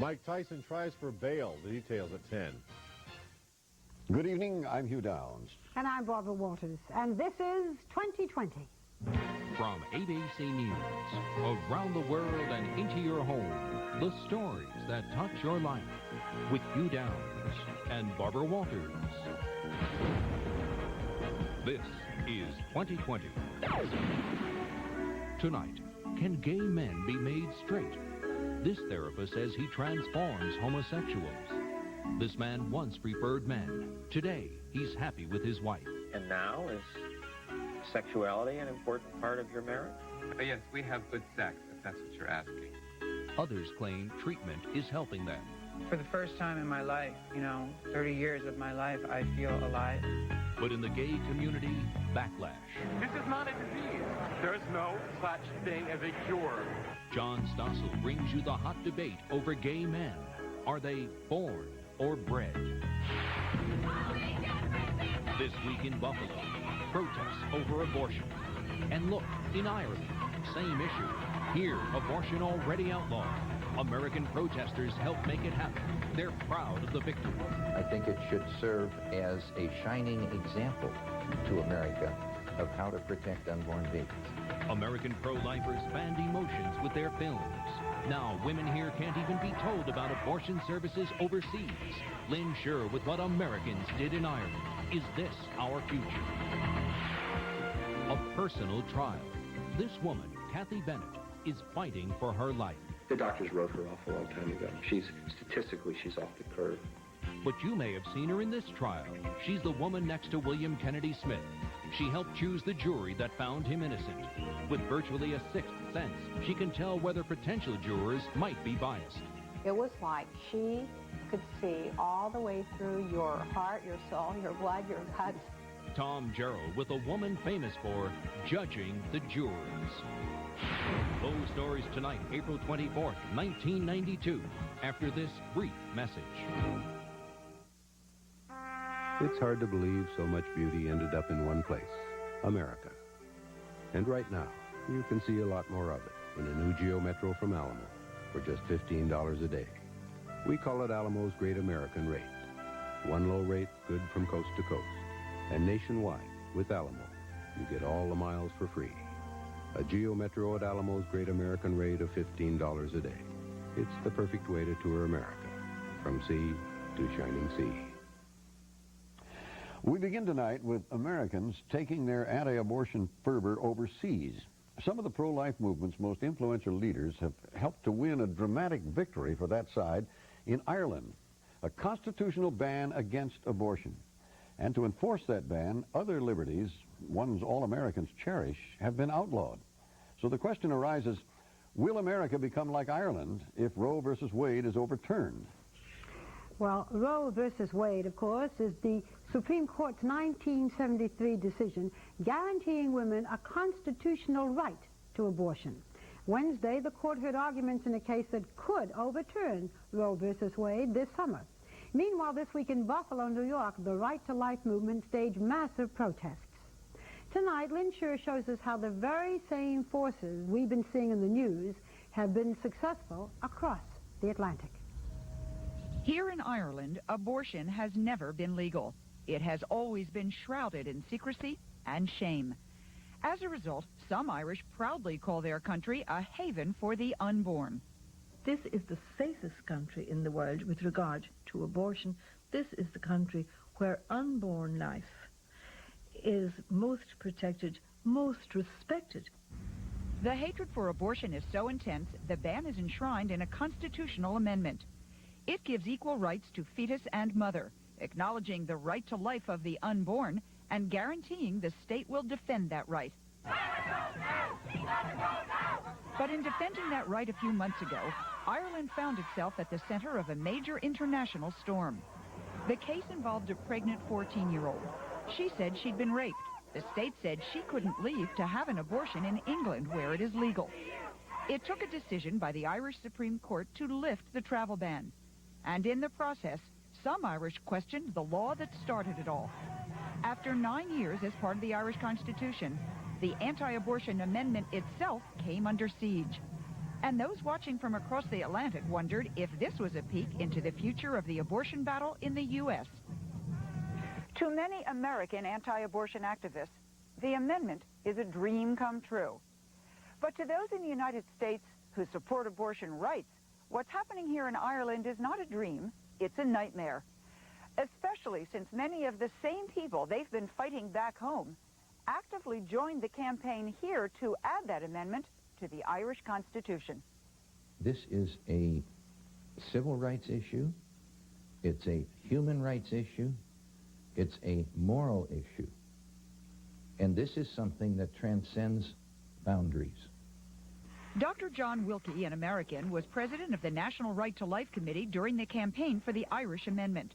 Mike Tyson tries for bail. The details at 10. Good evening, I'm Hugh Downs. And I'm Barbara Walters, and this is 2020. From ABC News, around the world and into your home, the stories that touch your life, with Hugh Downs and Barbara Walters. This is 2020. Tonight, can gay men be made straight? This therapist says he transforms homosexuals. This man once preferred men. Today, he's happy with his wife. And now, is sexuality an important part of your marriage? Yes, we have good sex, if that's what you're asking. Others claim treatment is helping them. For the first time in my life, 30 years of my life, I feel alive. But in the gay community, backlash. This is not a disease. There's no such thing as a cure. John Stossel brings you the hot debate over gay men. Are they born or bred? This week in Buffalo, protests over abortion. And look, in Ireland, same issue. Here, abortion already outlawed. American protesters help make it happen. They're proud of the victory. I think it should serve as a shining example to America of how to protect unborn babies. American pro-lifers fanned emotions with their films. Now, women here can't even be told about abortion services overseas. Lynn Sure with what Americans did in Ireland. Is this our future? A personal trial. This woman, Cathy Bennett, is fighting for her life. The doctors wrote her off a long time ago. Statistically, she's off the curve. But you may have seen her in this trial. She's the woman next to William Kennedy Smith. She helped choose the jury that found him innocent. With virtually a sixth sense, she can tell whether potential jurors might be biased. It was like she could see all the way through your heart, your soul, your blood, your guts. Tom Gerald with a woman famous for judging the jurors. Those stories tonight, April 24th, 1992, after this brief message. It's hard to believe so much beauty ended up in one place, America. And right now, you can see a lot more of it in a new Geo Metro from Alamo for just $15 a day. We call it Alamo's Great American Rate. One low rate, good from coast to coast. And nationwide, with Alamo, you get all the miles for free. A Geo Metro at Alamo's Great American Rate of $15 a day. It's the perfect way to tour America, from sea to shining sea. We begin tonight with Americans taking their anti-abortion fervor overseas. Some of the pro-life movement's most influential leaders have helped to win a dramatic victory for that side in Ireland, a constitutional ban against abortion. And to enforce that ban, other liberties, ones all Americans cherish, have been outlawed. So the question arises, will America become like Ireland if Roe versus Wade is overturned? Well, Roe versus Wade, of course, is the Supreme Court's 1973 decision guaranteeing women a constitutional right to abortion. Wednesday, the court heard arguments in a case that could overturn Roe versus Wade this summer. Meanwhile, this week in Buffalo, New York, the Right to Life movement staged massive protests. Tonight, Lynn Sure shows us how the very same forces we've been seeing in the news have been successful across the Atlantic. Here in Ireland, abortion has never been legal. It has always been shrouded in secrecy and shame. As a result, some Irish proudly call their country a haven for the unborn. This is the safest country in the world with regard to abortion. This is the country where unborn life is most protected, most respected. The hatred for abortion is so intense, the ban is enshrined in a constitutional amendment. It gives equal rights to fetus and mother, acknowledging the right to life of the unborn and guaranteeing the state will defend that right. But in defending that right a few months ago, Ireland found itself at the center of a major international storm. The case involved a pregnant 14-year-old. She said she'd been raped. The state said she couldn't leave to have an abortion in England, where it is legal. It took a decision by the Irish Supreme Court to lift the travel ban. And in the process, some Irish questioned the law that started it all. After 9 years as part of the Irish Constitution, the anti-abortion amendment itself came under siege. And those watching from across the Atlantic wondered if this was a peek into the future of the abortion battle in the U.S. To many American anti-abortion activists, the amendment is a dream come true. But to those in the United States who support abortion rights, what's happening here in Ireland is not a dream, it's a nightmare. Especially since many of the same people they've been fighting back home actively joined the campaign here to add that amendment to the Irish Constitution. This is a civil rights issue. It's a human rights issue. It's a moral issue. And this is something that transcends boundaries. Dr. John Wilkie, an American, was president of the National Right to Life Committee during the campaign for the Irish Amendment.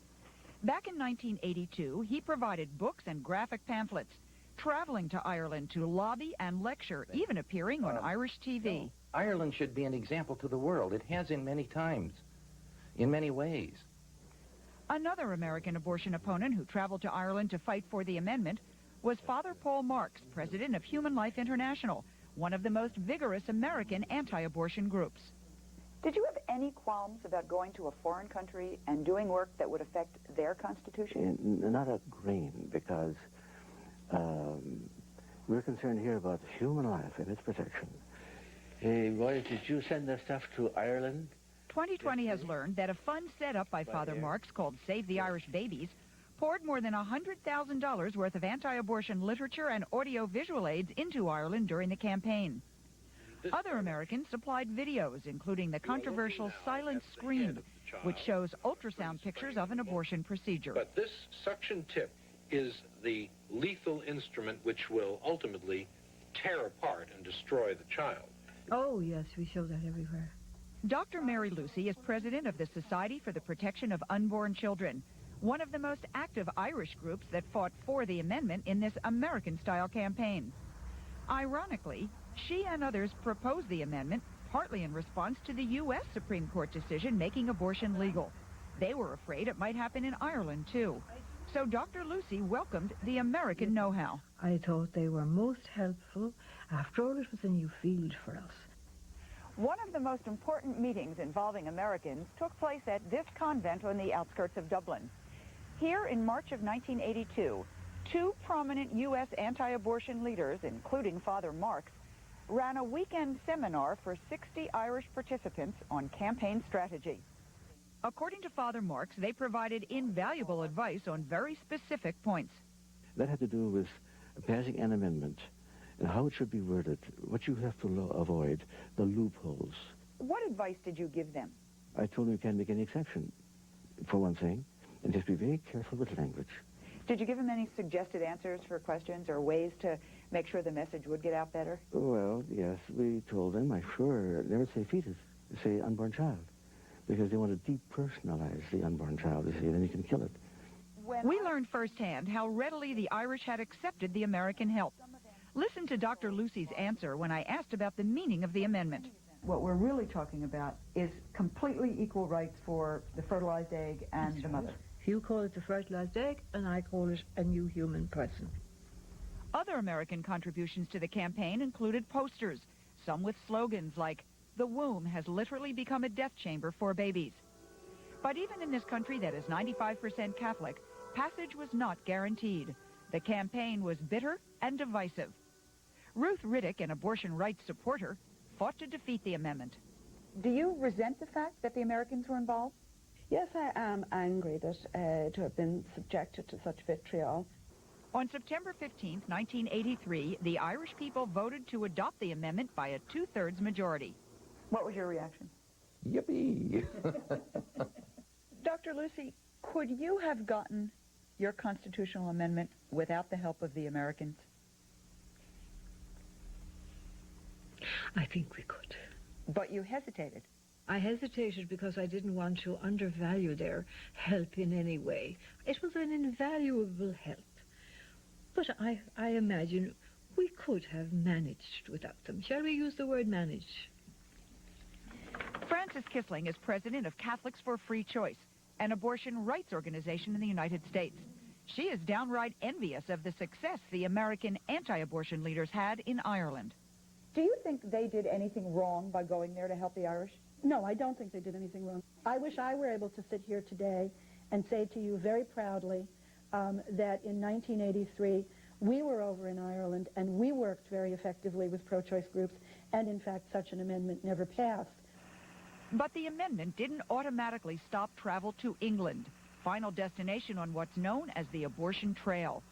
Back in 1982, he provided books and graphic pamphlets, traveling to Ireland to lobby and lecture, even appearing on Irish TV. No. Ireland should be an example to the world. It has in many times, in many ways. Another American abortion opponent who traveled to Ireland to fight for the amendment was Father Paul Marks, president of Human Life International, one of the most vigorous American anti-abortion groups. Did you have any qualms about going to a foreign country and doing work that would affect their constitution? Not a grain, because we're concerned here about human life and its protection. Hey, boys, did you send the stuff to Ireland? 2020 has learned that a fund set up by Father Marks called Save the Irish Babies poured more than $100,000 worth of anti-abortion literature and audio-visual aids into Ireland during the campaign. Other Americans supplied videos, including the controversial Silent Scream, which shows ultrasound pictures of an abortion procedure. But this suction tip is the lethal instrument which will ultimately tear apart and destroy the child. Oh, yes, we show that everywhere. Dr. Mary Lucy is president of the Society for the Protection of Unborn Children, one of the most active Irish groups that fought for the amendment in this American-style campaign. Ironically, she and others proposed the amendment partly in response to the U.S. Supreme Court decision making abortion legal. They were afraid it might happen in Ireland, too. So Dr. Lucy welcomed the American know-how. I thought they were most helpful. After all, it was a new field for us. One of the most important meetings involving Americans took place at this convent on the outskirts of Dublin. Here in March of 1982, two prominent U.S. anti-abortion leaders, including Father Marks, ran a weekend seminar for 60 Irish participants on campaign strategy. According to Father Marks, they provided invaluable advice on very specific points. That had to do with passing an amendment and how it should be worded, what you have to avoid, the loopholes. What advice did you give them? I told them you can't make any exception, for one thing, and just be very careful with language. Did you give them any suggested answers for questions or ways to make sure the message would get out better? Well, yes, we told them, I sure, never say fetus, say unborn child, because they want to depersonalize the unborn child, you see, then you can kill it. We learned firsthand how readily the Irish had accepted the American help. Listen to Dr. Lucy's answer when I asked about the meaning of the amendment. What we're really talking about is completely equal rights for the fertilized egg and the mother. You call it the fertilized egg, and I call it a new human person. Other American contributions to the campaign included posters, some with slogans like, "The womb has literally become a death chamber for babies." But even in this country that is 95% Catholic, passage was not guaranteed. The campaign was bitter and divisive. Ruth Riddick, an abortion rights supporter, fought to defeat the amendment. Do you resent the fact that the Americans were involved? Yes, I am angry that to have been subjected to such vitriol. On September 15, 1983, the Irish people voted to adopt the amendment by a 2/3 majority. What was your reaction? Yippee! Dr. Lucy, could you have gotten your constitutional amendment without the help of the Americans? I think we could. But you hesitated. I hesitated because I didn't want to undervalue their help in any way. It was an invaluable help. But I imagine we could have managed without them. Shall we use the word manage? Frances Kissling is president of Catholics for Free Choice, an abortion rights organization in the United States. She is downright envious of the success the American anti-abortion leaders had in Ireland. Do you think they did anything wrong by going there to help the Irish? No, I don't think they did anything wrong. I wish I were able to sit here today and say to you very proudly that in 1983 we were over in Ireland and we worked very effectively with pro-choice groups, and in fact such an amendment never passed. But the amendment didn't automatically stop travel to England, final destination on what's known as the abortion trail.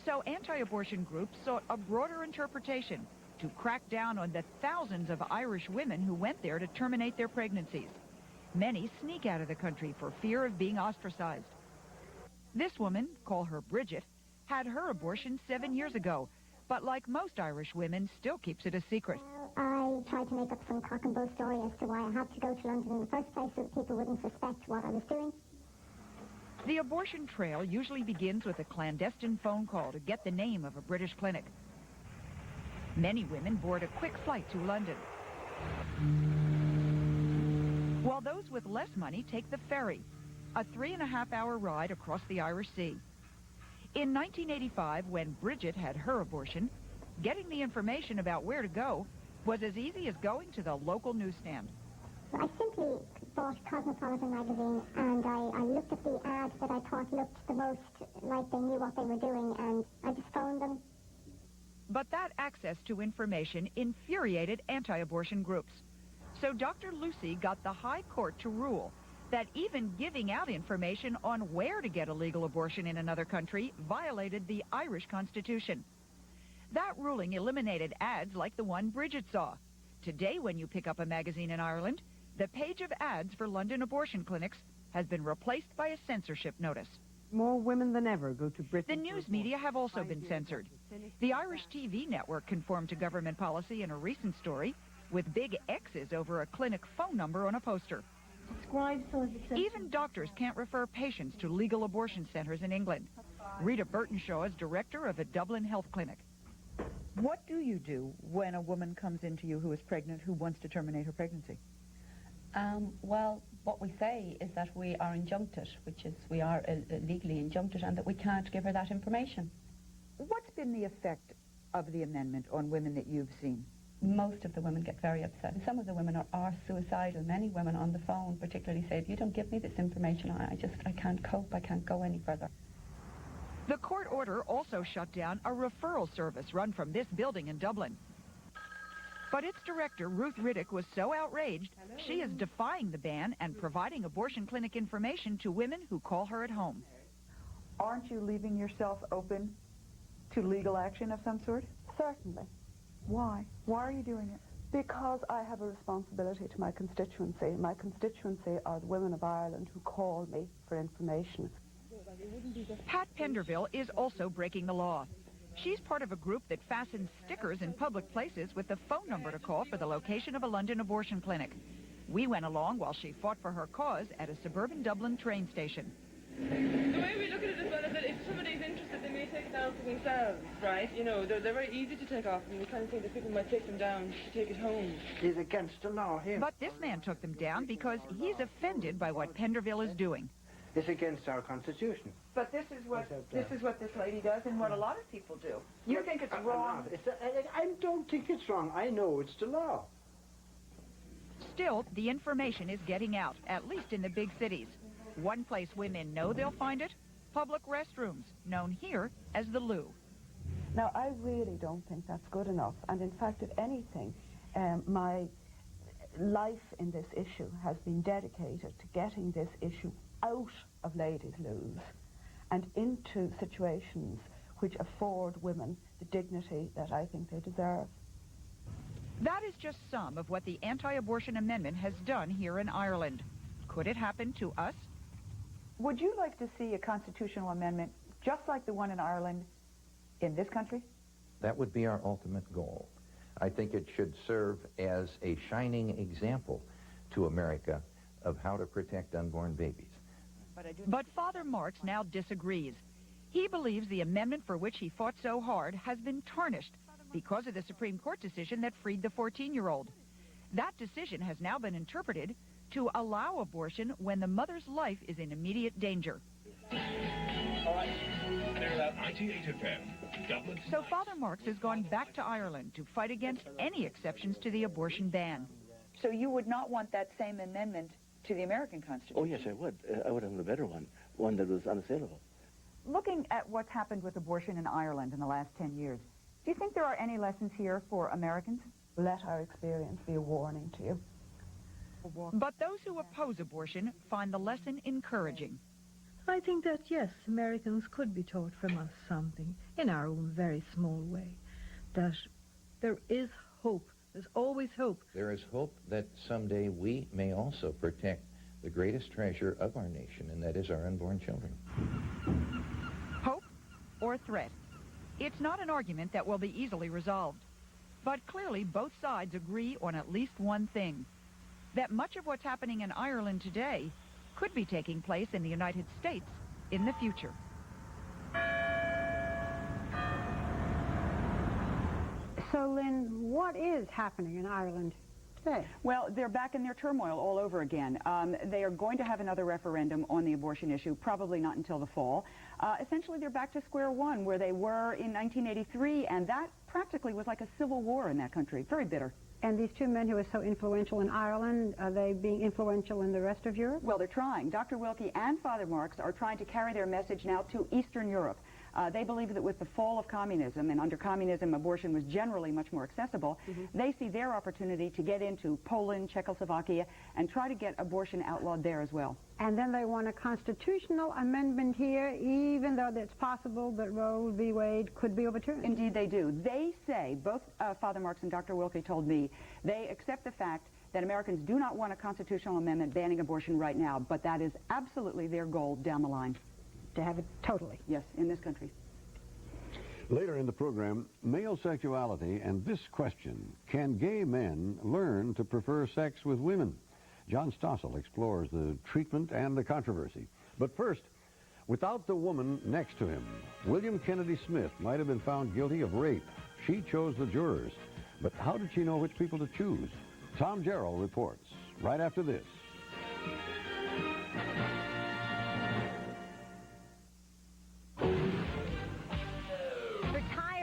So anti-abortion groups sought a broader interpretation to crack down on the thousands of Irish women who went there to terminate their pregnancies. Many sneak out of the country for fear of being ostracized. This woman, call her Bridget, had her abortion 7 years ago, but like most Irish women, still keeps it a secret. I tried to make up some cock and bull story as to why I had to go to London in the first place so that people wouldn't suspect what I was doing. The abortion trail usually begins with a clandestine phone call to get the name of a British clinic. Many women board a quick flight to London, while those with less money take the ferry, a 3.5-hour ride across the Irish Sea. In 1985, when Bridget had her abortion, getting the information about where to go was as easy as going to the local newsstand. I simply bought Cosmopolitan magazine and I looked at the ad that I thought looked the most like they knew what they were doing, and I just phoned them. But that access to information infuriated anti-abortion groups. So Dr. Lucy got the High Court to rule that even giving out information on where to get a legal abortion in another country violated the Irish Constitution. That ruling eliminated ads like the one Bridget saw. Today, when you pick up a magazine in Ireland, the page of ads for London abortion clinics has been replaced by a censorship notice. More women than ever go to Britain. The news media have also been censored. The Irish TV network conformed to government policy in a recent story with big X's over a clinic phone number on a poster. Even doctors can't refer patients to legal abortion centers in England. Rita Burtonshaw is director of a Dublin health clinic. What do you do when a woman comes into you who is pregnant, who wants to terminate her pregnancy? Well, what we say is that we are injuncted, which is we are legally injuncted, and that we can't give her that information. What's been the effect of the amendment on women that you've seen? Most of the women get very upset. Some of the women are suicidal. Many women on the phone particularly say, if you don't give me this information, I can't cope, I can't go any further. The court order also shut down a referral service run from this building in Dublin. But its director, Ruth Riddick, was so outraged, she is defying the ban and providing abortion clinic information to women who call her at home. Aren't you leaving yourself open to legal action of some sort? Certainly. Why? Why are you doing it? Because I have a responsibility to my constituency. My constituency are the women of Ireland who call me for information. Pat Penderville is also breaking the law. She's part of a group that fastens stickers in public places with the phone number to call for the location of a London abortion clinic. We went along while she fought for her cause at a suburban Dublin train station. The way we look at it as well is that if somebody's interested, they may take it down for themselves, right? You know, they're very easy to take off, and we kind of think that people might take them down to take it home. He's against the law here. But this man took them down because he's offended by what Penderville is doing. It's against our Constitution. But this is what this lady does, and what a lot of people do. You think it's wrong? I don't think it's wrong. I know it's the law. Still, the information is getting out, at least in the big cities. One place women know they'll find it, public restrooms, known here as the loo. Now, I really don't think that's good enough. And in fact, if anything, my life in this issue has been dedicated to getting this issue out of ladies' loos and into situations which afford women the dignity that I think they deserve. That is just some of what the anti-abortion amendment has done here in Ireland. Could it happen to us? Would you like to see a constitutional amendment just like the one in Ireland in this country? That would be our ultimate goal. I think it should serve as a shining example to America of how to protect unborn babies. But Father Marks now disagrees. He believes the amendment for which he fought so hard has been tarnished because of the Supreme Court decision that freed the 14-year-old. That decision has now been interpreted to allow abortion when the mother's life is in immediate danger. All right. 98 FM. So Father Marks has gone back to Ireland to fight against any exceptions to the abortion ban. So you would not want that same amendment to the American Constitution? Oh, yes, I would. I would have a better one that was unassailable. Looking at what's happened with abortion in Ireland in the last 10 years, do you think there are any lessons here for Americans? Let our experience be a warning to you. But those who oppose abortion find the lesson encouraging. I think that, yes, Americans could be taught from us something, in our own very small way, that there is hope. There's always hope. There is hope that someday we may also protect the greatest treasure of our nation, and that is our unborn children. Hope or threat? It's not an argument that will be easily resolved. But clearly both sides agree on at least one thing, that much of what's happening in Ireland today could be taking place in the United States in the future. So, Lynn, what is happening in Ireland today? Well, they're back in their turmoil all over again. They are going to have another referendum on the abortion issue, probably not until the fall. Essentially, they're back to square one, where they were in 1983, and that practically was like a civil war in that country. Very bitter. And these two men who are so influential in Ireland, are they being influential in the rest of Europe? Well, they're trying. Dr. Wilkie and Father Marks are trying to carry their message now to Eastern Europe. They believe that with the fall of communism, and under communism abortion was generally much more accessible, they see their opportunity to get into Poland, Czechoslovakia, and try to get abortion outlawed there as well. And then they want a constitutional amendment here, even though it's possible that Roe v. Wade could be overturned. Indeed they do. They say, both Father Marks and Dr. Wilkie told me, they accept the fact that Americans do not want a constitutional amendment banning abortion right now, but that is absolutely their goal down the line. To have it totally? Yes, in this country. Later in the program, male sexuality and this question: can gay men learn to prefer sex with women? John Stossel explores the treatment and the controversy. But first, without the woman next to him, William Kennedy Smith might have been found guilty of rape. She chose the jurors. But how did she know which people to choose? Tom Jarrell reports right after this.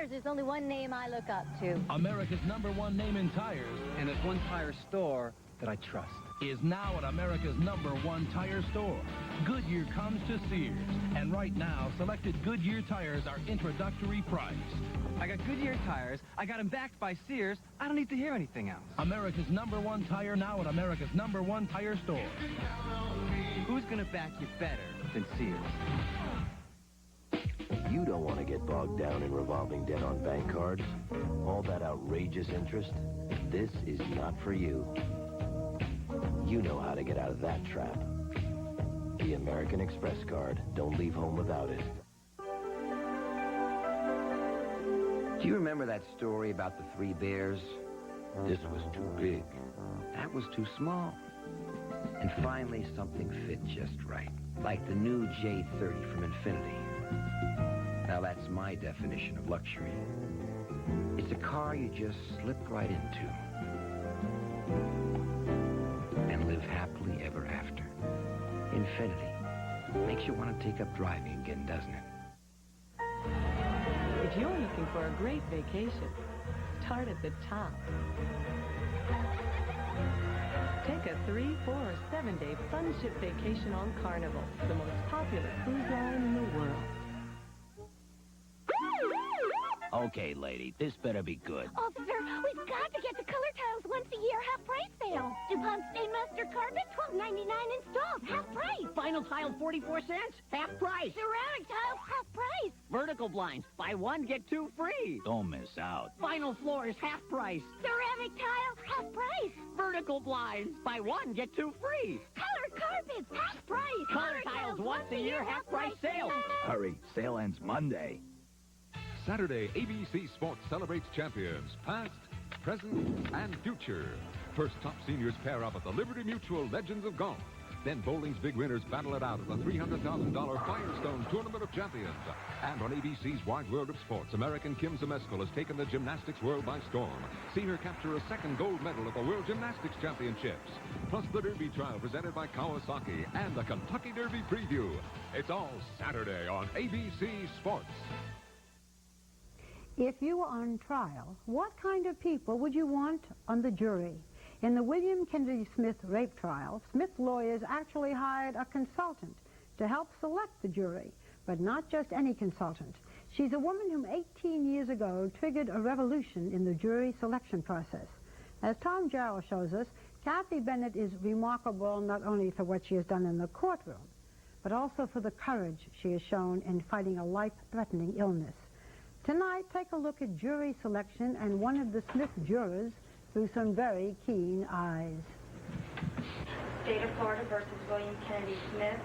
There's only one name I look up to. America's #1 name in tires. And there's one tire store that I trust. Is now at America's #1 tire store. Goodyear comes to Sears. And right now, selected Goodyear tires are introductory price. I got Goodyear tires. I got them backed by Sears. I don't need to hear anything else. America's #1 tire now at America's #1 tire store. Who's going to back you better than Sears? You don't want to get bogged down in revolving debt on bank cards. All that outrageous interest. This is not for you. You know how to get out of that trap. The American Express card. Don't leave home without it. Do you remember that story about the 3 bears? This was too big. That was too small. And finally, something fit just right. Like the new J30 from Infinity. Now, that's my definition of luxury. It's a car you just slip right into and live happily ever after. Infinity makes you want to take up driving again, doesn't it? If you're looking for a great vacation, start at the top. Take a 3, 4, or 7-day fun ship vacation on Carnival, the most popular cruise line in the world. Okay, lady, this better be good. Officer, we've got to get the color tiles once a year half-price sale. DuPont Stainmaster carpet, $12.99 installed, half price. Vinyl tile, 44 cents, half price. Ceramic tiles, half price. Vertical blinds, buy 1, get 2 free. Don't miss out. Vinyl floors, half price. Ceramic tiles, half price. Vertical blinds, buy 1, get 2 free. Color carpets, half price. Color tiles, once a year half-price sale. Hurry, sale ends Monday. Saturday, ABC Sports celebrates champions, past, present, and future. First, top seniors pair up at the Liberty Mutual Legends of Golf. Then bowling's big winners battle it out at the $300,000 Firestone Tournament of Champions. And on ABC's Wide World of Sports, American Kim Zmeskal has taken the gymnastics world by storm. See her capture a 2nd gold medal at the World Gymnastics Championships. Plus the Derby Trial presented by Kawasaki and the Kentucky Derby Preview. It's all Saturday on ABC Sports. If you were on trial, what kind of people would you want on the jury? In the William Kennedy Smith rape trial, Smith's lawyers actually hired a consultant to help select the jury, but not just any consultant. She's a woman whom 18 years ago triggered a revolution in the jury selection process. As Tom Jarrell shows us, Cathy Bennett is remarkable not only for what she has done in the courtroom, but also for the courage she has shown in fighting a life-threatening illness. Tonight, take a look at jury selection and one of the Smith jurors through some very keen eyes. State of Florida versus William Kennedy Smith.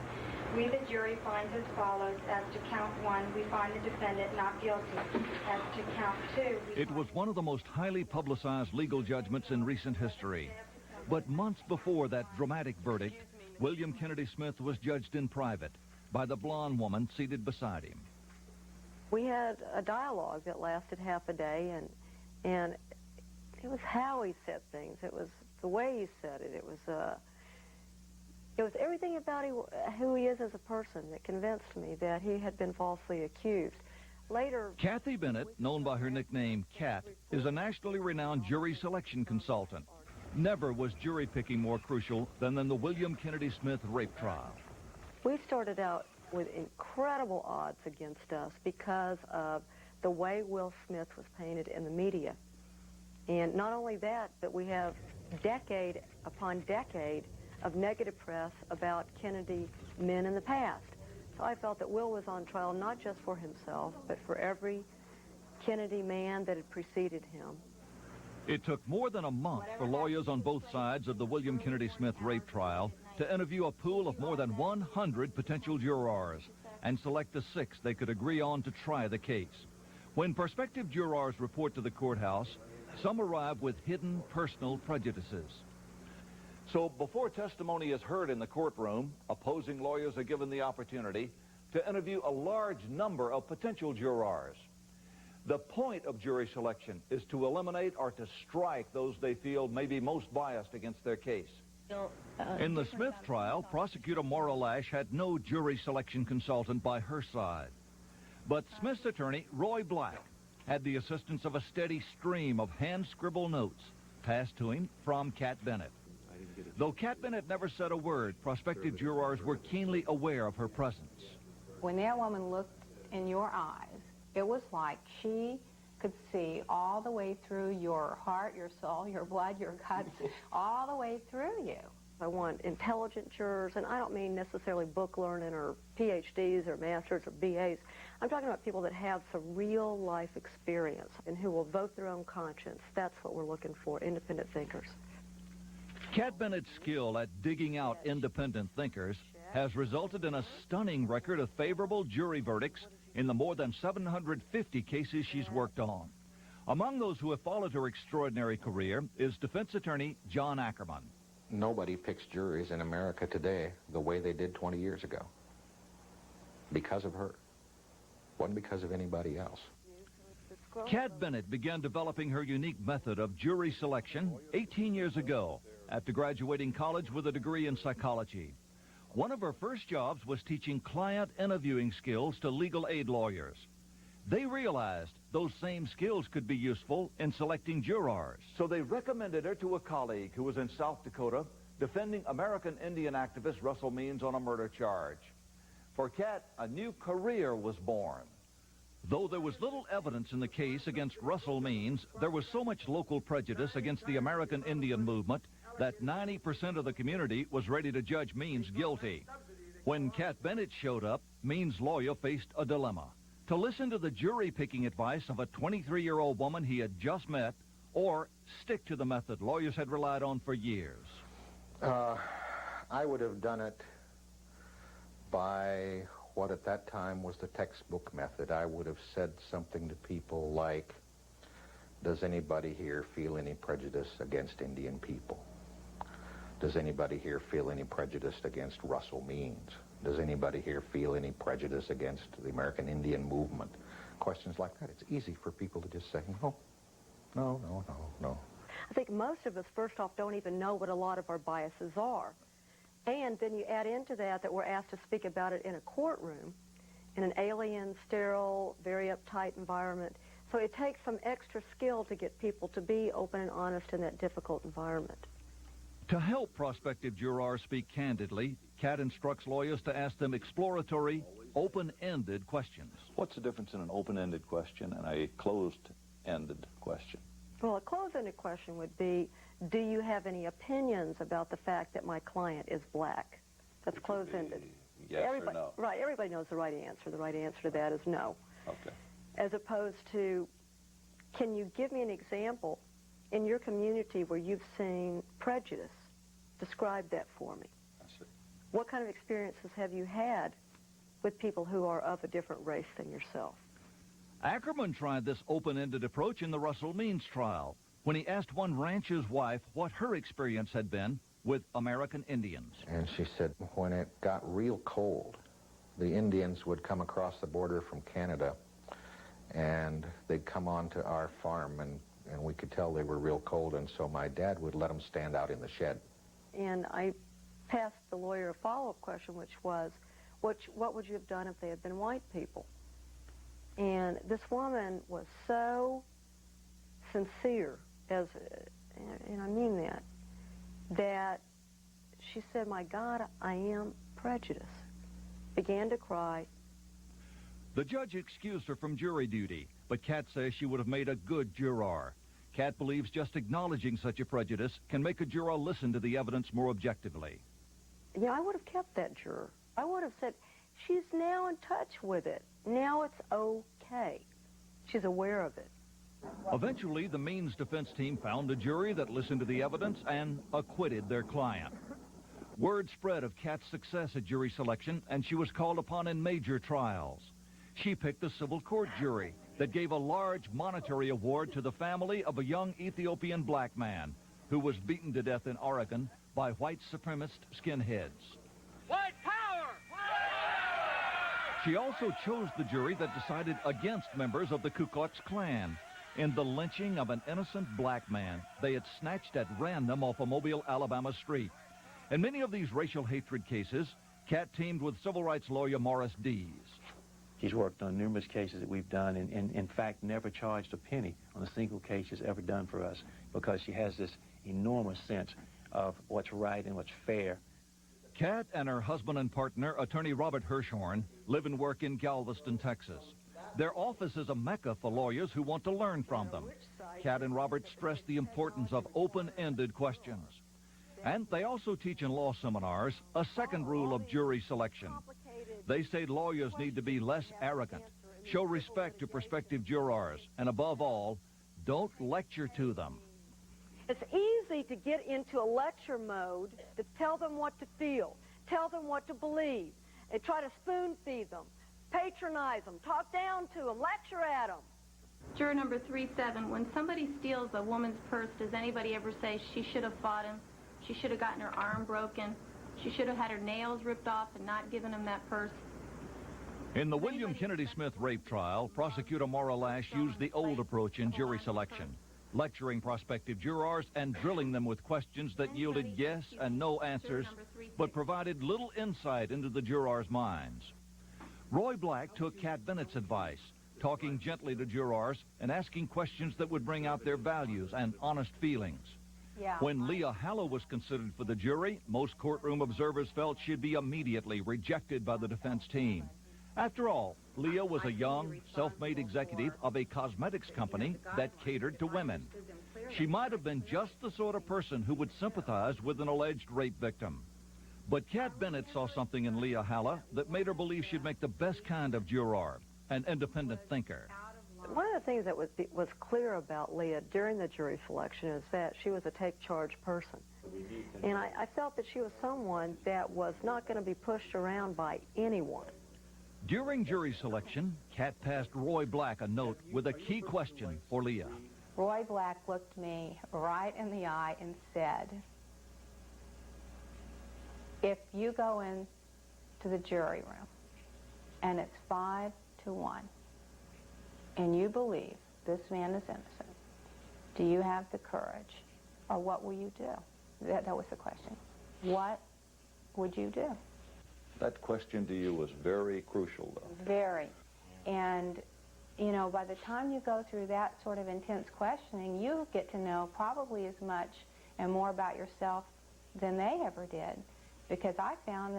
We, the jury, finds as follows. As to count 1, we find the defendant not guilty. As to count 2, It was one of the most highly publicized legal judgments in recent history. But months before that dramatic verdict, William Kennedy Smith was judged in private by the blonde woman seated beside him. We had a dialogue that lasted half a day, and it was how he said things. It was the way he said it. It was everything about who he is as a person that convinced me that he had been falsely accused. Later, Cathy Bennett, known by her nickname Cat, is a nationally renowned jury selection consultant. Never was jury picking more crucial than in the William Kennedy Smith rape trial. we started out with incredible odds against us because of the way Will Smith was painted in the media. And not only that, but we have decade upon decade of negative press about Kennedy men in the past. So I felt that Will was on trial not just for himself, but for every Kennedy man that had preceded him. It took more than a month for lawyers on both sides of the William Kennedy Smith rape trial to interview a pool of more than 100 potential jurors and select the 6 they could agree on to try the case. When prospective jurors report to the courthouse, some arrive with hidden personal prejudices. So before testimony is heard in the courtroom, opposing lawyers are given the opportunity to interview a large number of potential jurors. The point of jury selection is to eliminate or to strike those they feel may be most biased against their case. In the Smith trial, prosecutor Maura Lash had no jury selection consultant by her side. But Smith's attorney, Roy Black, had the assistance of a steady stream of hand-scribbled notes passed to him from Cat Bennett. Though Cat Bennett never said a word, prospective jurors were keenly aware of her presence. When that woman looked in your eyes, it was like she could see all the way through your heart, your soul, your blood, your guts, all the way through you. I want intelligent jurors, and I don't mean necessarily book learning or PhDs or masters or BAs. I'm talking about people that have some real life experience and who will vote their own conscience. That's what we're looking for, independent thinkers. Cat Bennett's skill at digging out independent thinkers has resulted in a stunning record of favorable jury verdicts in the more than 750 cases she's worked on. Among those who have followed her extraordinary career is defense attorney John Ackerman. Nobody picks juries in America today the way they did 20 years ago. Because of her. Wasn't because of anybody else. Cat Bennett began developing her unique method of jury selection 18 years ago after graduating college with a degree in psychology. One of her first jobs was teaching client interviewing skills to legal aid lawyers. They realized those same skills could be useful in selecting jurors. So they recommended her to a colleague who was in South Dakota defending American Indian activist Russell Means on a murder charge. For Cat, a new career was born. Though there was little evidence in the case against Russell Means, there was so much local prejudice against the American Indian movement that 90% of the community was ready to judge Means guilty. When Cat Bennett showed up, Means' lawyer faced a dilemma: to listen to the jury-picking advice of a 23-year-old woman he had just met, or stick to the method lawyers had relied on for years. I would have done it by what at that time was the textbook method. I would have said something to people like, does anybody here feel any prejudice against Indian people? Does anybody here feel any prejudice against Russell Means? Does anybody here feel any prejudice against the American Indian movement? Questions like that. It's easy for people to just say, no, no, no, no, no. I think most of us, first off, don't even know what a lot of our biases are. And then you add into that we're asked to speak about it in a courtroom, in an alien, sterile, very uptight environment. So it takes some extra skill to get people to be open and honest in that difficult environment. To help prospective jurors speak candidly, Cat instructs lawyers to ask them exploratory, open-ended questions. What's the difference in an open-ended question and a closed-ended question? Well, a closed-ended question would be, do you have any opinions about the fact that my client is black? That's closed-ended. Yes or no? Right, everybody knows the right answer. The right answer to that is no. Okay. As opposed to, can you give me an example in your community where you've seen prejudice? Describe that for me. I see. What kind of experiences have you had with people who are of a different race than yourself? Ackerman tried this open-ended approach in the Russell Means trial when he asked one rancher's wife what her experience had been with American Indians. And she said when it got real cold, the Indians would come across the border from Canada, and they'd come onto our farm, and we could tell they were real cold, and so my dad would let them stand out in the shed. And I asked the lawyer a follow-up question, which was, what would you have done if they had been white people? And this woman was so sincere, and I mean that she said, my God, I am prejudiced. Began to cry. The judge excused her from jury duty, but Cat says she would have made a good juror. Cat believes just acknowledging such a prejudice can make a juror listen to the evidence more objectively. Yeah, I would have kept that juror. I would have said, she's now in touch with it. Now it's okay. She's aware of it. Eventually, the Means defense team found a jury that listened to the evidence and acquitted their client. Word spread of Cat's success at jury selection, and she was called upon in major trials. She picked a civil court jury that gave a large monetary award to the family of a young Ethiopian black man who was beaten to death in Oregon by white supremacist skinheads. White power! She also chose the jury that decided against members of the Ku Klux Klan in the lynching of an innocent black man they had snatched at random off a Mobile, Alabama street. In many of these racial hatred cases, Cat teamed with civil rights lawyer Morris Dees. She's worked on numerous cases that we've done and in fact, never charged a penny on a single case she's ever done for us because she has this enormous sense of what's right and what's fair. Cat and her husband and partner, attorney Robert Hirschhorn, live and work in Galveston, Texas. Their office is a mecca for lawyers who want to learn from them. Cat and Robert stress the importance of open-ended questions. And they also teach in law seminars a second rule of jury selection. They say lawyers need to be less arrogant, show respect to prospective jurors, and above all, don't lecture to them. It's easy to get into a lecture mode to tell them what to feel, tell them what to believe, and try to spoon-feed them, patronize them, talk down to them, lecture at them. Juror number 37, when somebody steals a woman's purse, does anybody ever say she should have fought him? She should have gotten her arm broken. She should have had her nails ripped off and not given him that purse. In the William Kennedy Smith rape trial, prosecutor Maura Lash used the old approach in jury selection, lecturing prospective jurors and drilling them with questions that yielded yes and no answers, but provided little insight into the jurors' minds. Roy Black took Cat Bennett's advice, talking gently to jurors and asking questions that would bring out their values and honest feelings. When Leah Hallow was considered for the jury, most courtroom observers felt she'd be immediately rejected by the defense team. After all, Leah was a young, self-made executive of a cosmetics company that catered to women. She might have been just the sort of person who would sympathize with an alleged rape victim. But Cat Bennett saw something in Leah Hallow that made her believe she'd make the best kind of juror, an independent thinker. One of the things that was clear about Leah during the jury selection is that she was a take-charge person. And I felt that she was someone that was not going to be pushed around by anyone. During jury selection, Cat passed Roy Black a note with a key question for Leah. Roy Black looked me right in the eye and said, if you go in to the jury room and it's 5-1, and you believe this man is innocent, do you have the courage, or what will you do? That was the question. What would you do? That question to you was very crucial, though. Very. And you know, by the time you go through that sort of intense questioning, you get to know probably as much and more about yourself than they ever did, because I found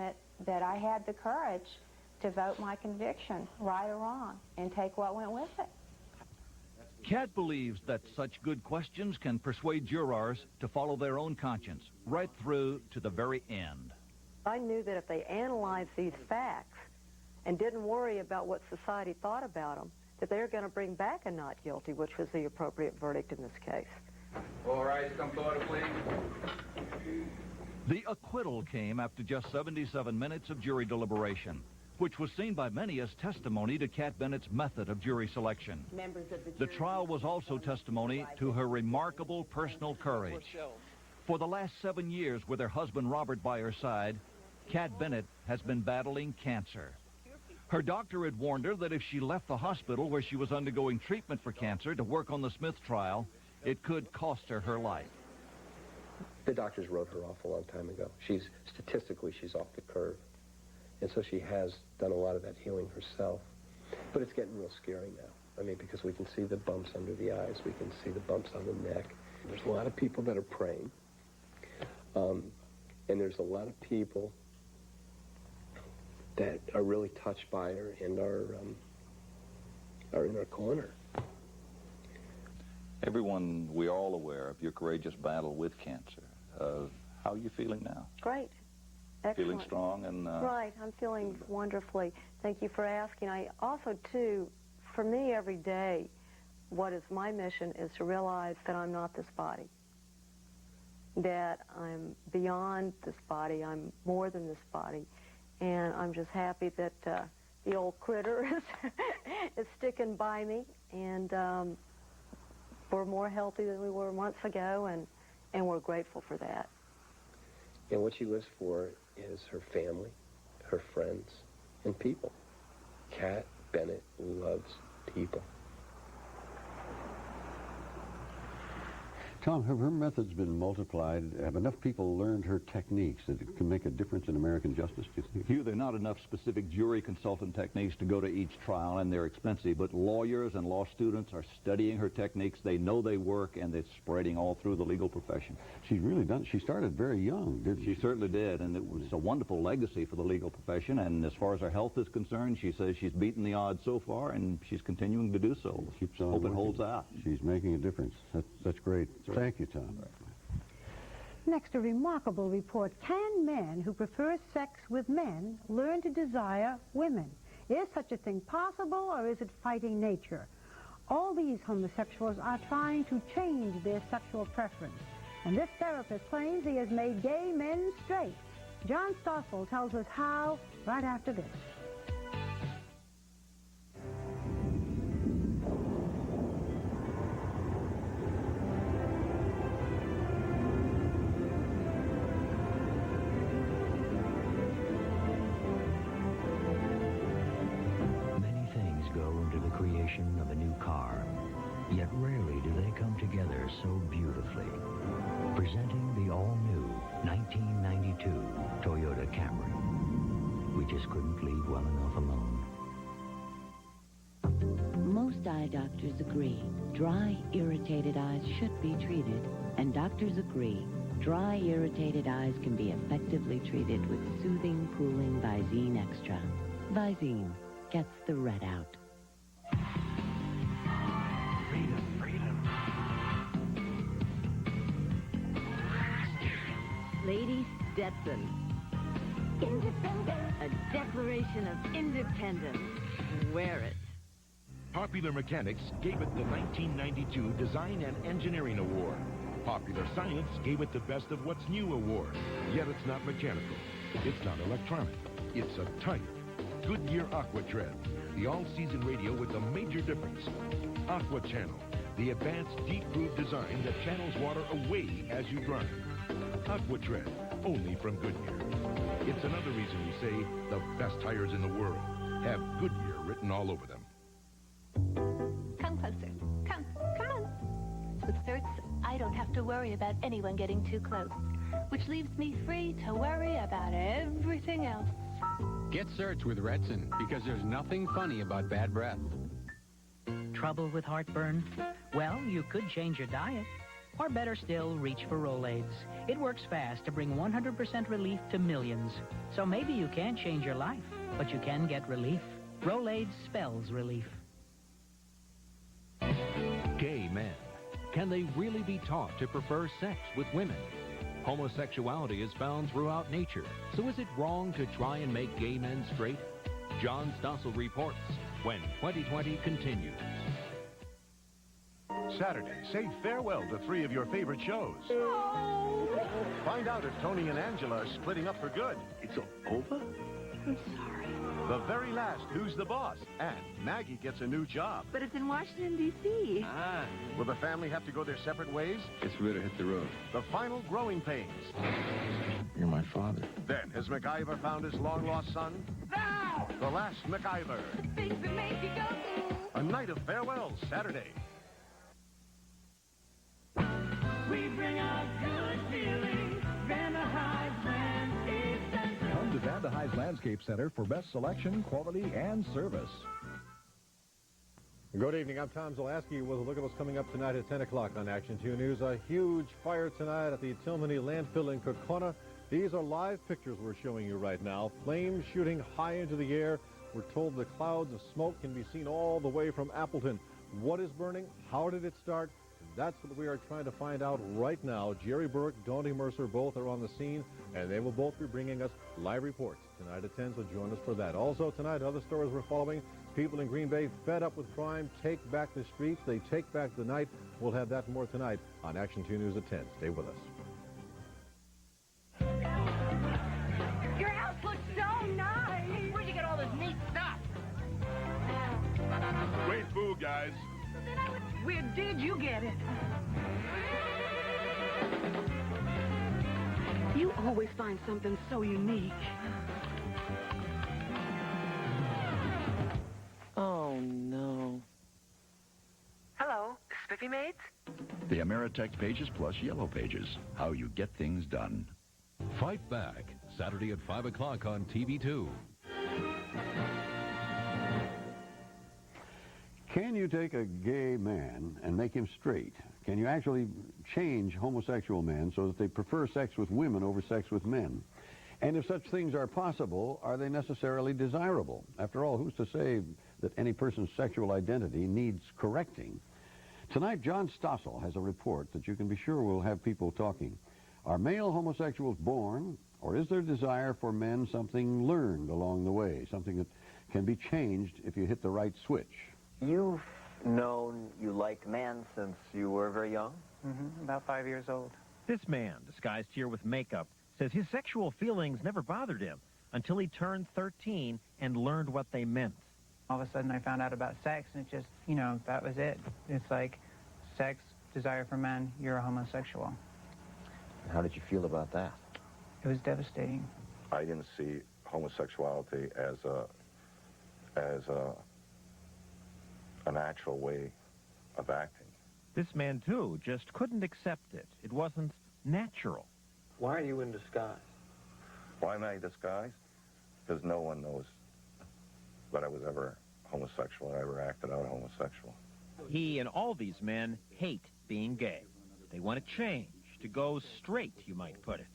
that I had the courage to vote my conviction, right or wrong, and take what went with it. Cat believes that such good questions can persuade jurors to follow their own conscience right through to the very end. I knew that if they analyzed these facts and didn't worry about what society thought about them, that they were going to bring back a not guilty, which was the appropriate verdict in this case. All right, come forward, please. The acquittal came after just 77 minutes of jury deliberation, which was seen by many as testimony to Cat Bennett's method of jury selection. The trial was also testimony to her remarkable personal courage. For the last 7 years, with her husband Robert by her side, Cat Bennett has been battling cancer. Her doctor had warned her that if she left the hospital where she was undergoing treatment for cancer to work on the Smith trial, it could cost her her life. The doctors wrote her off a long time ago. Statistically, she's off the curve. And so she has done a lot of that healing herself. But it's getting real scary now. I mean, because we can see the bumps under the eyes. We can see the bumps on the neck. There's a lot of people that are praying. And there's a lot of people that are really touched by her and are in her corner. Everyone, we're all aware of your courageous battle with cancer. How are you feeling now? Great. Excellent. Feeling strong and... Right, I'm feeling wonderfully. Thank you for asking. I also, too, for me every day, what is my mission is to realize that I'm not this body, that I'm beyond this body, I'm more than this body, and I'm just happy that the old critter is sticking by me, and we're more healthy than we were months ago, and we're grateful for that. And what she lives for is her family, her friends, and people. Cat Bennett loves people. Tom, have her methods been multiplied? Have enough people learned her techniques that it can make a difference in American justice, do you think? Hugh, there are not enough specific jury consultant techniques to go to each trial, and they're expensive, but lawyers and law students are studying her techniques. They know they work, and it's spreading all through the legal profession. She's really done. She started very young, didn't she? She certainly did, and it was a wonderful legacy for the legal profession, and as far as her health is concerned, she says she's beaten the odds so far, and she's continuing to do so. Keeps on Hope it holds out. She's making a difference. That's great. Right. Thank you, Tom. Next, a remarkable report. Can men who prefer sex with men learn to desire women? Is such a thing possible, or is it fighting nature? All these homosexuals are trying to change their sexual preference, and this therapist claims he has made gay men straight. John Stossel tells us how right after this. Of a new car, yet rarely do they come together so beautifully. Presenting the all-new 1992 Toyota Camry. We just couldn't leave well enough alone. Most eye doctors agree dry, irritated eyes should be treated, and doctors agree dry, irritated eyes can be effectively treated with soothing, cooling Visine Extra. Visine gets the red out. Lady Stetson. Independence. A declaration of independence. Wear it. Popular Mechanics gave it the 1992 Design and Engineering Award. Popular Science gave it the Best of What's New Award. Yet it's not mechanical. It's not electronic. It's a type. Goodyear Aqua Tread, the all-season radio with a major difference. Aqua Channel, the advanced deep-groove design that channels water away as you drive. Aqua Tread, only from Goodyear. It's another reason we say the best tires in the world have Goodyear written all over them. Come closer. Come on. With certs, I don't have to worry about anyone getting too close, which leaves me free to worry about everything else. Get certs with Retsin, because there's nothing funny about bad breath. Trouble with heartburn? Well, you could change your diet. Or better still, reach for Rolaids. It works fast to bring 100% relief to millions. So maybe you can't change your life, but you can get relief. Rolaids spells relief. Gay men. Can they really be taught to prefer sex with women? Homosexuality is found throughout nature, so is it wrong to try and make gay men straight? John Stossel reports when 2020 continues. Saturday, say farewell to 3 of your favorite shows. Find out if Tony and Angela are splitting up for good. It's over? I'm sorry. The very last Who's the Boss? And Maggie gets a new job. But it's in Washington, D.C. Will the family have to go their separate ways? It's ready to hit the road. The final growing pains. You're my father. Then, has MacIver found his long-lost son? Now! The Last MacIver. Things that make you go. A night of farewells, Saturday. We bring out good feelings. Vanda High's Landscape Center. Come to Vanda High's Landscape Center for best selection, quality, and service. Good evening. I'm Tom Zalaski with a look at what's coming up tonight at 10 o'clock on Action 2 News. A huge fire tonight at the Tilmany landfill in Kokona. These are live pictures we're showing you right now. Flames shooting high into the air. We're told the clouds of smoke can be seen all the way from Appleton. What is burning? How did it start? That's what we are trying to find out right now. Jerry Burke, Daunte Mercer, both are on the scene, and they will both be bringing us live reports tonight at 10, so join us for that. Also tonight, other stories we're following. People in Green Bay fed up with crime, take back the streets, they take back the night. We'll have that more tonight on Action 2 News at 10. Stay with us. Your house looks so nice. Where'd you get all this neat stuff? Great food, guys. Where did you get it? You always find something so unique. Oh, no. Hello, Spiffy Maids? The Ameritex Pages Plus Yellow Pages. How you get things done. Fight Back, Saturday at 5 o'clock on TV2. Can you take a gay man and make him straight? Can you actually change homosexual men so that they prefer sex with women over sex with men? And if such things are possible, are they necessarily desirable? After all, who's to say that any person's sexual identity needs correcting? Tonight, John Stossel has a report that you can be sure will have people talking. Are male homosexuals born, or is their desire for men something learned along the way, something that can be changed if you hit the right switch? You've known you liked men since you were very young? About 5 years old. This man, disguised here with makeup, says his sexual feelings never bothered him until he turned 13 and learned what they meant. All of a sudden I found out about sex, and it just, that was it. It's like sex, desire for men, you're a homosexual. How did you feel about that? It was devastating. I didn't see homosexuality as a natural way of acting. This man, too, just couldn't accept it. It wasn't natural. Why are you in disguise? Why am I disguised? Because no one knows that I was ever homosexual and I ever acted out homosexual. He and all these men hate being gay. They want to change, to go straight, you might put it.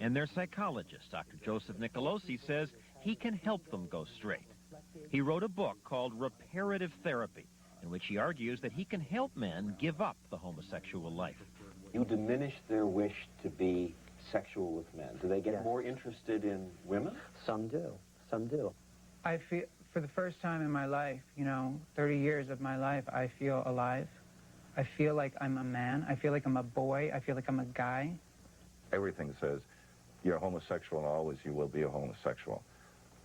And their psychologist, Dr. Joseph Nicolosi, says he can help them go straight. He wrote a book called Reparative Therapy, in which he argues that he can help men give up the homosexual life. You diminish their wish to be sexual with men. Do they get more interested in women? Some do. Some do. I feel, for the first time in my life, 30 years of my life, I feel alive. I feel like I'm a man. I feel like I'm a boy. I feel like I'm a guy. Everything says you're a homosexual and always you will be a homosexual.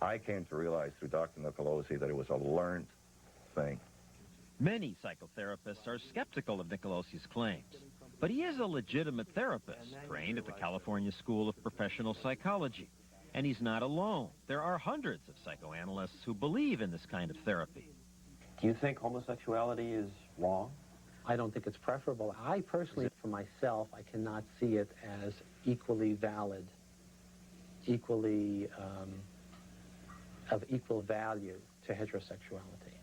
I came to realize through Dr. Nicolosi that it was a learned thing. Many psychotherapists are skeptical of Nicolosi's claims, but he is a legitimate therapist, trained at the California School of Professional Psychology. And he's not alone. There are hundreds of psychoanalysts who believe in this kind of therapy. Do you think homosexuality is wrong? I don't think it's preferable. I personally, for myself, I cannot see it as equally valid, equally of equal value to heterosexuality.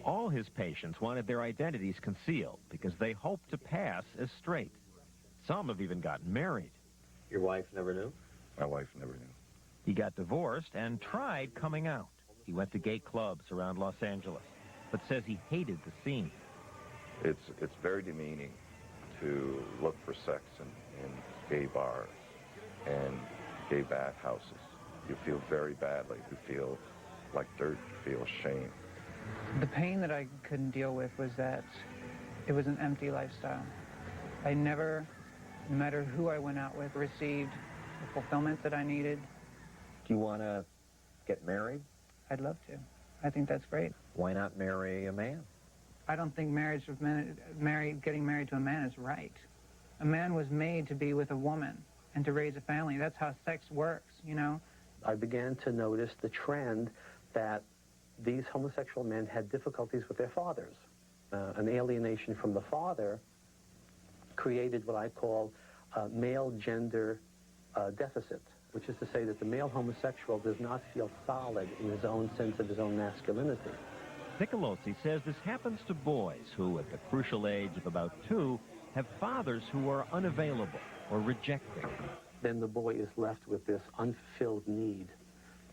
All his patients wanted their identities concealed because they hoped to pass as straight. Some have even gotten married. Your wife never knew? My wife never knew. He got divorced and tried coming out. He went to gay clubs around Los Angeles, but says he hated the scene. It's very demeaning to look for sex in gay bars and gay bathhouses. You feel very badly. You feel like dirt. You feel shame. The pain that I couldn't deal with was that it was an empty lifestyle. I never, no matter who I went out with, received the fulfillment that I needed. Do you want to get married? I'd love to. I think that's great. Why not marry a man? I don't think getting married to a man is right. A man was made to be with a woman and to raise a family. That's how sex works, you know? I began to notice the trend that these homosexual men had difficulties with their fathers. An alienation from the father created what I call male gender deficit, which is to say that the male homosexual does not feel solid in his own sense of his own masculinity. Nicolosi says this happens to boys who, at the crucial age of about 2, have fathers who are unavailable or rejecting. Then the boy is left with this unfulfilled need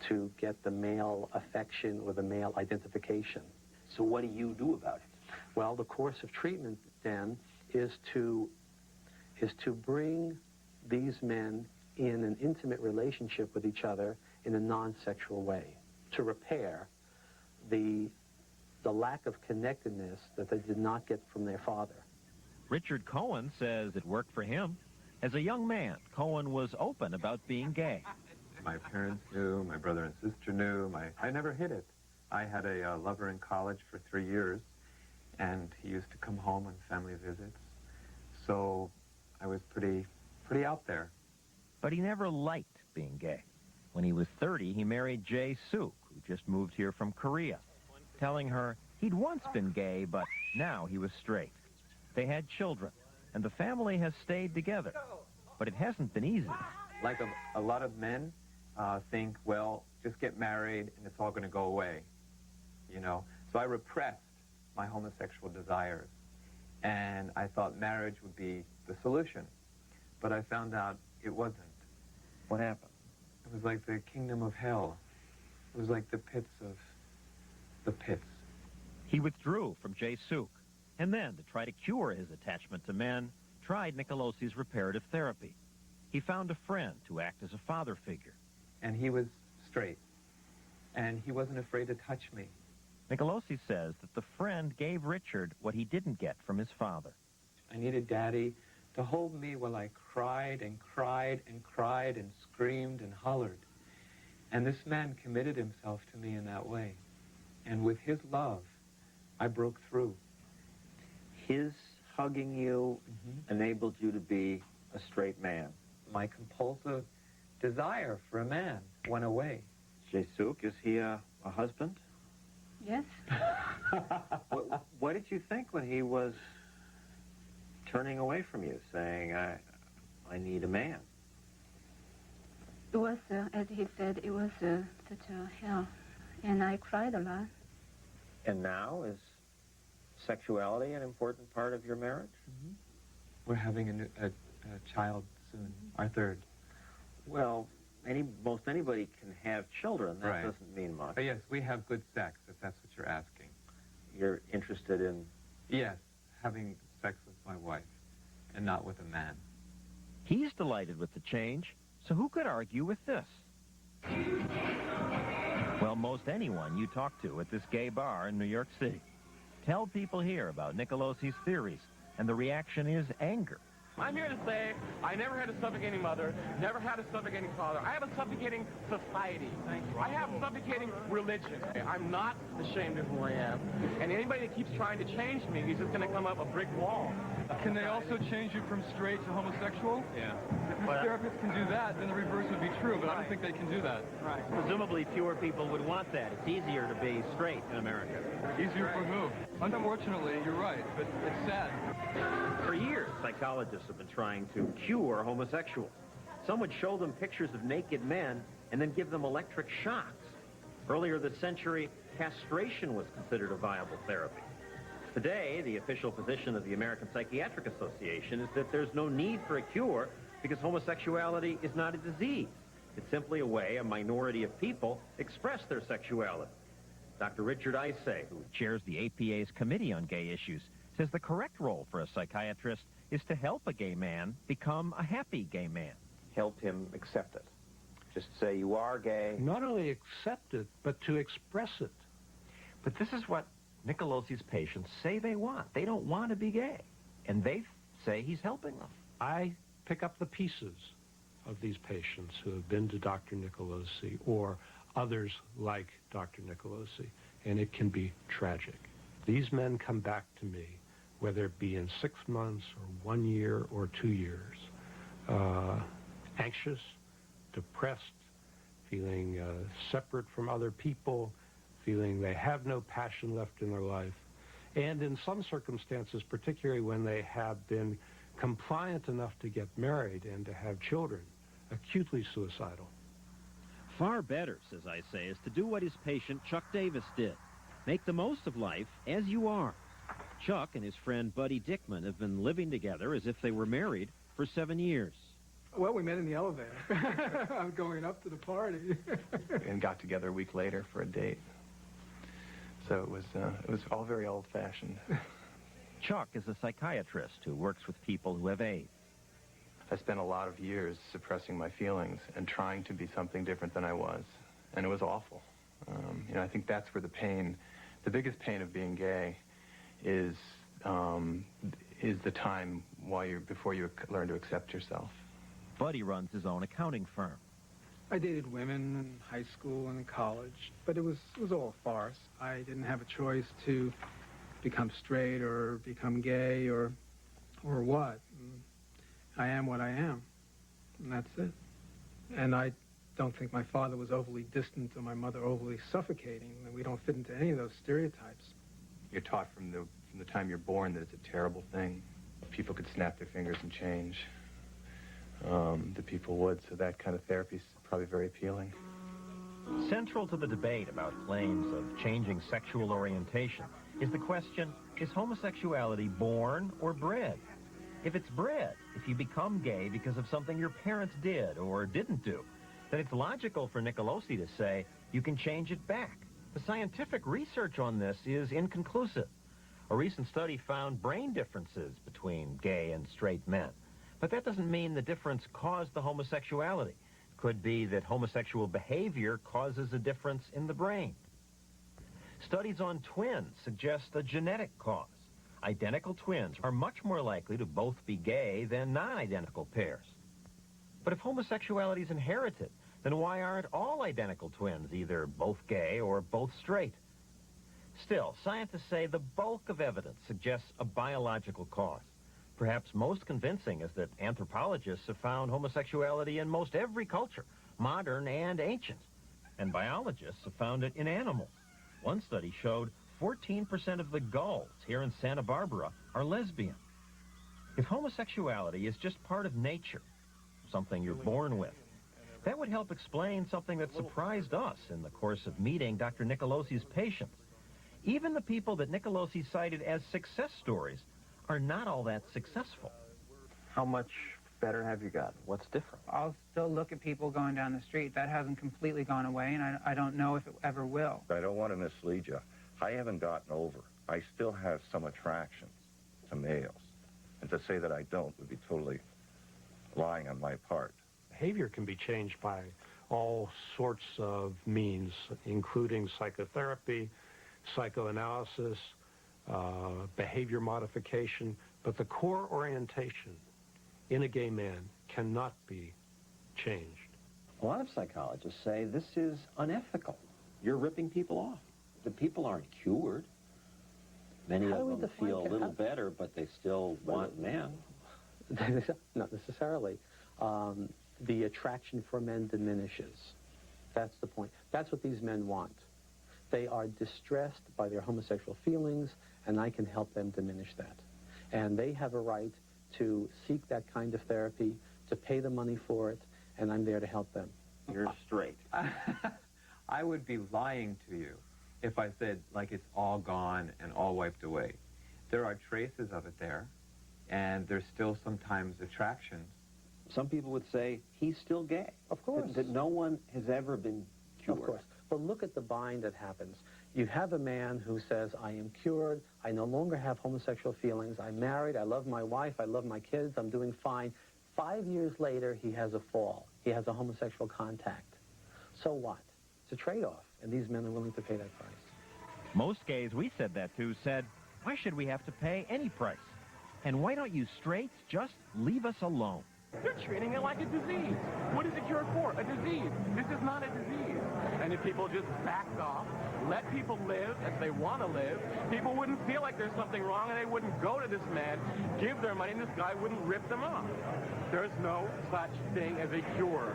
to get the male affection or the male identification. So what do you do about it? Well, the course of treatment then is to bring these men in an intimate relationship with each other in a non-sexual way, to repair the lack of connectedness that they did not get from their father. Richard Cohen says it worked for him. As a young man, Cohen was open about being gay. My parents knew, my brother and sister knew. I never hid it. I had a lover in college for 3 years, and he used to come home on family visits. So I was pretty out there. But he never liked being gay. When he was 30, he married Jae Suk, who just moved here from Korea, telling her he'd once been gay, but now he was straight. They had children, and the family has stayed together. But it hasn't been easy. Like a lot of men think, well, just get married and it's all going to go away, you know. So I repressed my homosexual desires, and I thought marriage would be the solution. But I found out it wasn't. What happened? It was like the kingdom of hell. It was like the pits of the pits. He withdrew from Jae Suk, and then, to try to cure his attachment to men, tried Nicolosi's reparative therapy. He found a friend to act as a father figure. And he was straight, and he wasn't afraid to touch me. Nicolosi says that the friend gave Richard what he didn't get from his father. I needed Daddy to hold me while I cried and cried and cried and screamed and hollered. And this man committed himself to me in that way. And with his love, I broke through. His hugging you enabled you to be a straight man. My compulsive desire for a man went away. Jae Suk, is he a husband? Yes. What did you think when he was turning away from you, saying, I need a man? It was, as he said, it was such a hell. And I cried a lot. And now, is sexuality an important part of your marriage? We're having a child soon, our third. Well, most anybody can have children. That Right. doesn't mean much. But yes, we have good sex, if that's what you're asking. You're interested in... Yes, having sex with my wife, and not with a man. He's delighted with the change, so who could argue with this? Well, most anyone you talk to at this gay bar in New York City. Tell people here about Nicolosi's theories, and the reaction is anger. I'm here to say I never had a suffocating mother, never had a suffocating father. I have a suffocating society. I have suffocating religion. I'm not ashamed of who I am. And anybody that keeps trying to change me is just going to come up a brick wall. Can they also change you from straight to homosexual? Yeah. If your therapist can do that, then the reverse would be true, but I don't think they can do that. Right. Presumably fewer people would want that. It's easier to be straight in America. Easier for who? Unfortunately, you're right, but it's sad. For years, psychologists have been trying to cure homosexuals. Some would show them pictures of naked men and then give them electric shocks. Earlier this century, castration was considered a viable therapy. Today, the official position of the American Psychiatric Association is that there's no need for a cure because homosexuality is not a disease. It's simply a way a minority of people express their sexuality. Dr. Richard Isay, who chairs the APA's Committee on Gay Issues, says the correct role for a psychiatrist is to help a gay man become a happy gay man. Help him accept it. Just say you are gay. Not only accept it, but to express it. But this is what Nicolosi's patients say they want. They don't want to be gay. And they say he's helping them. I pick up the pieces of these patients who have been to Dr. Nicolosi or others like Dr. Nicolosi, and it can be tragic. These men come back to me, whether it be in 6 months or 1 year or 2 years, anxious, depressed, feeling separate from other people, feeling they have no passion left in their life, and in some circumstances, particularly when they have been compliant enough to get married and to have children, acutely suicidal. Far better, says Isay, is to do what his patient Chuck Davis did. Make the most of life as you are. Chuck and his friend Buddy Dickman have been living together as if they were married for 7 years. Well, we met in the elevator. I'm going up to the party. And got together a week later for a date. So it was all very old-fashioned. Chuck is a psychiatrist who works with people who have AIDS. I spent a lot of years suppressing my feelings and trying to be something different than I was. And it was awful. I think that's where the biggest pain of being gay is the time before you learn to accept yourself. Buddy runs his own accounting firm. I dated women in high school and in college, but it was all a farce. I didn't have a choice to become straight or become gay or what. I am what I am, and that's it. And I don't think my father was overly distant or my mother overly suffocating. We don't fit into any of those stereotypes. You're taught from the time you're born that it's a terrible thing. People could snap their fingers and change. The people would, so that kind of therapy is probably very appealing. Central to the debate about claims of changing sexual orientation is the question, is homosexuality born or bred? If it's bred, if you become gay because of something your parents did or didn't do, then it's logical for Nicolosi to say you can change it back. The scientific research on this is inconclusive. A recent study found brain differences between gay and straight men. But that doesn't mean the difference caused the homosexuality. It could be that homosexual behavior causes a difference in the brain. Studies on twins suggest a genetic cause. Identical twins are much more likely to both be gay than non-identical pairs. But if homosexuality is inherited, then why aren't all identical twins either both gay or both straight? Still, scientists say the bulk of evidence suggests a biological cause. Perhaps most convincing is that anthropologists have found homosexuality in most every culture, modern and ancient. And biologists have found it in animals. One study showed 14% of the gulls here in Santa Barbara are lesbian. If homosexuality is just part of nature, something you're born with, that would help explain something that surprised us in the course of meeting Dr. Nicolosi's patients. Even the people that Nicolosi cited as success stories are not all that successful. How much better have you gotten? What's different? I'll still look at people going down the street. That hasn't completely gone away, and I don't know if it ever will. I don't want to mislead you. I haven't gotten over. I still have some attraction to males. And to say that I don't would be totally lying on my part. Behavior can be changed by all sorts of means, including psychotherapy, psychoanalysis, behavior modification, but the core orientation in a gay man cannot be changed. A lot of psychologists say this is unethical. You're ripping people off. The people aren't cured. Many of them feel a little better, but they still want men. Not necessarily. The attraction for men diminishes. That's the point. That's what these men want. They are distressed by their homosexual feelings, and I can help them diminish that. And they have a right to seek that kind of therapy, to pay the money for it, and I'm there to help them. You're straight. I would be lying to you if I said, like, it's all gone and all wiped away. There are traces of it there, and there's still sometimes attractions. Some people would say he's still gay. Of course. That no one has ever been cured. Of course. But look at the bind that happens. You have a man who says, I am cured, I no longer have homosexual feelings, I'm married, I love my wife, I love my kids, I'm doing fine. 5 years later, he has a fall. He has a homosexual contact. So what? It's a trade-off, and these men are willing to pay that price. Most gays we said that to said, why should we have to pay any price? And why don't you straights just leave us alone? They're treating it like a disease. What is it cured for? A disease. This is not a disease. And if people just backed off, let people live as they want to live, people wouldn't feel like there's something wrong, and they wouldn't go to this man, give their money, and this guy wouldn't rip them off. There's no such thing as a cure.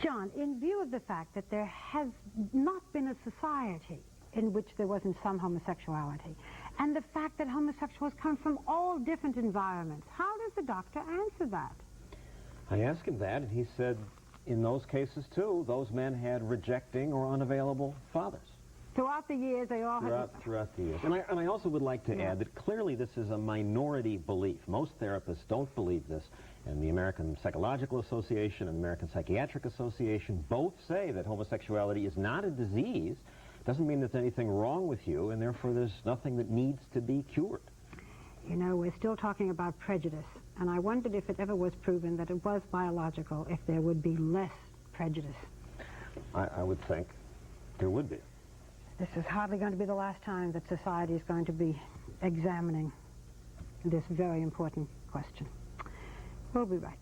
John, in view of the fact that there has not been a society in which there wasn't some homosexuality, and the fact that homosexuals come from all different environments, how does the doctor answer that? I asked him that, and he said in those cases, too, those men had rejecting or unavailable fathers. Throughout the years, they all had... Throughout the years. And I also would like to add that clearly this is a minority belief. Most therapists don't believe this, and the American Psychological Association and the American Psychiatric Association both say that homosexuality is not a disease. Doesn't mean there's anything wrong with you, and therefore there's nothing that needs to be cured. You know, we're still talking about prejudice, and I wondered if it ever was proven that it was biological, if there would be less prejudice. I would think there would be. This is hardly going to be the last time that society is going to be examining this very important question. We'll be right back.